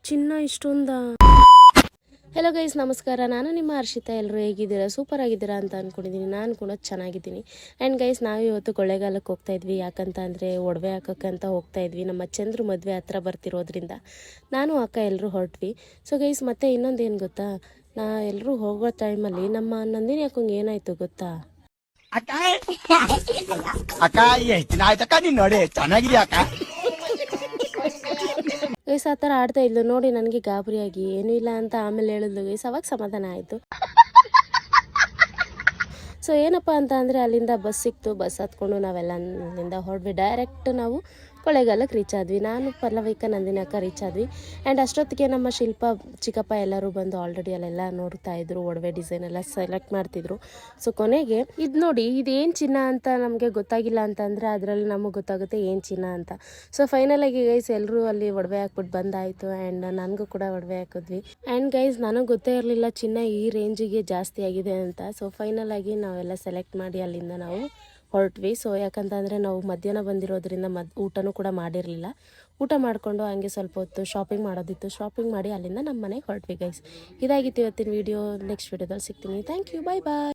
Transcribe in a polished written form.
ಚಿನ್ನ ಇಷ್ಟೊಂದ. Hello guys, ನಮಸ್ಕಾರ. ನಾನು ನಿಮ್ಮ ಹರ್ಷಿತಾ. ಎಲ್ಲರೂ ಹೇಗಿದ್ದೀರಾ? ಸೂಪರ್ ಆಗಿದ್ದೀರಾ ಅಂತ ಅಂದ್ಕೊಂಡಿದ್ದೀನಿ. ನಾನು ಕೂಡ ಚೆನ್ನಾಗಿದ್ದೀನಿ. ಆ್ಯಂಡ್ ಗೈಸ್, ನಾವು ಇವತ್ತು ಕೊಳ್ಳೇಗಾಲಕ್ಕೆ ಹೋಗ್ತಾ ಇದ್ವಿ. ಯಾಕಂತ ಅಂದರೆ ಒಡವೆ ಹಾಕೋಕ್ಕಂತ ಹೋಗ್ತಾ ಇದ್ವಿ. ನಮ್ಮ ಚಂದ್ರು ಮದುವೆ ಹತ್ರ ಬರ್ತಿರೋದ್ರಿಂದ ನಾನು ಅಕ್ಕ ಎಲ್ಲರೂ ಹೊರಟ್ವಿ. ಸೊ ಗೈಸ್, ಮತ್ತೆ ಇನ್ನೊಂದು ಏನು ಗೊತ್ತಾ, ಎಲ್ಲರೂ ಹೋಗೋ ಟೈಮಲ್ಲಿ ನಮ್ಮ ನಂದಿನಿ ಅಕ್ಕಂಗೆ ಏನಾಯಿತು ಗೊತ್ತಾ? ಅಕ್ಕ ಎಷ್ಟು ದಿನ ಆಯ್ತಕ್ಕ ನೀನ್ ನೋಡಿ ಚೆನ್ನಾಗಿದ್ಯಾ ಅಕ್ಕ. ಗೈಸ್ ಆ ಥರ ಆಡ್ತಾ ಇದ್ಲು ನೋಡಿ, ನನಗೆ ಗಾಬರಿಯಾಗಿ ಏನೂ ಇಲ್ಲ ಅಂತ ಆಮೇಲೆ ಹೇಳಿದ್ಲು ಗೈಸ್. ಅವಾಗ ಸಮಾಧಾನ ಆಯಿತು. ಸೊ ಏನಪ್ಪ ಅಂತ ಅಂದರೆ ಅಲ್ಲಿಂದ ಬಸ್ ಸಿಕ್ತು. ಬಸ್ ಹತ್ಕೊಂಡು ನಾವೆಲ್ಲ ಅಲ್ಲಿಂದ ಹೊರಡ್ವಿ. ಡೈರೆಕ್ಟ್ ನಾವು ಕೊಳ್ಳೇಗಾಲಕ್ಕೆ ರೀಚ್ ಆದ್ವಿ. ನಾನು ಪಲ್ಲವಿಕ ನಂದಿನಿ ಅಕ್ಕ ರೀಚ್ ಆದ್ವಿ. ಆ್ಯಂಡ್ ಅಷ್ಟೊತ್ತಿಗೆ ನಮ್ಮ ಶಿಲ್ಪ ಚಿಕ್ಕಪ್ಪ ಎಲ್ಲರೂ ಬಂದು ಆಲ್ರೆಡಿ ಅಲ್ಲೆಲ್ಲ ನೋಡ್ತಾ ಇದ್ರು, ಒಡವೆ ಡಿಸೈನ್ ಎಲ್ಲ ಸೆಲೆಕ್ಟ್ ಮಾಡ್ತಿದ್ರು. ಸೊ ಕೊನೆಗೆ ಇದು ನೋಡಿ, ಇದೇನು ಚಿನ್ನ ಅಂತ ನಮಗೆ ಗೊತ್ತಾಗಿಲ್ಲ ಅಂತಂದರೆ ಅದರಲ್ಲಿ ನಮಗೆ ಗೊತ್ತಾಗುತ್ತೆ ಏನು ಚಿನ್ನ ಅಂತ. ಸೊ ಫೈನಲಾಗಿ ಗೈಸ್ ಎಲ್ಲರೂ ಅಲ್ಲಿ ಒಡವೆ ಹಾಕ್ಬಿಟ್ಟು ಬಂದಾಯಿತು. ಆ್ಯಂಡ್ ನನಗೂ ಕೂಡ ಒಡವೆ ಹಾಕಿದ್ವಿ. ಆ್ಯಂಡ್ ಗೈಸ್, ನನಗೆ ಗೊತ್ತೇ ಇರಲಿಲ್ಲ ಚಿನ್ನ ಈ ರೇಂಜಿಗೆ ಜಾಸ್ತಿ ಆಗಿದೆ ಅಂತ. ಸೊ ಫೈನಲಾಗಿ ನಾವೆಲ್ಲ ಸೆಲೆಕ್ಟ್ ಮಾಡಿ ಅಲ್ಲಿಂದ ನಾವು ಹೊರಟ್ವಿ. ಸೊ ಯಾಕಂತಂದರೆ ನಾವು ಮಧ್ಯಾಹ್ನ ಬಂದಿರೋದ್ರಿಂದ ಊಟನೂ ಕೂಡ ಮಾಡಿರಲಿಲ್ಲ. ಊಟ ಮಾಡಿಕೊಂಡು ಹಂಗೆ ಸ್ವಲ್ಪ ಹೊತ್ತು ಶಾಪಿಂಗ್ ಮಾಡೋದಿತ್ತು. ಶಾಪಿಂಗ್ ಮಾಡಿ ಅಲ್ಲಿಂದ ನಮ್ಮ ಮನೆಗೆ ಹೊರಟ್ವಿ ಗೈಸ್. ಇದಾಗಿತ್ತು ಇವತ್ತಿನ ವೀಡಿಯೋ. ನೆಕ್ಸ್ಟ್ ವೀಡಿಯೋದಲ್ಲಿ ಸಿಗ್ತೀನಿ. Thank you, bye bye.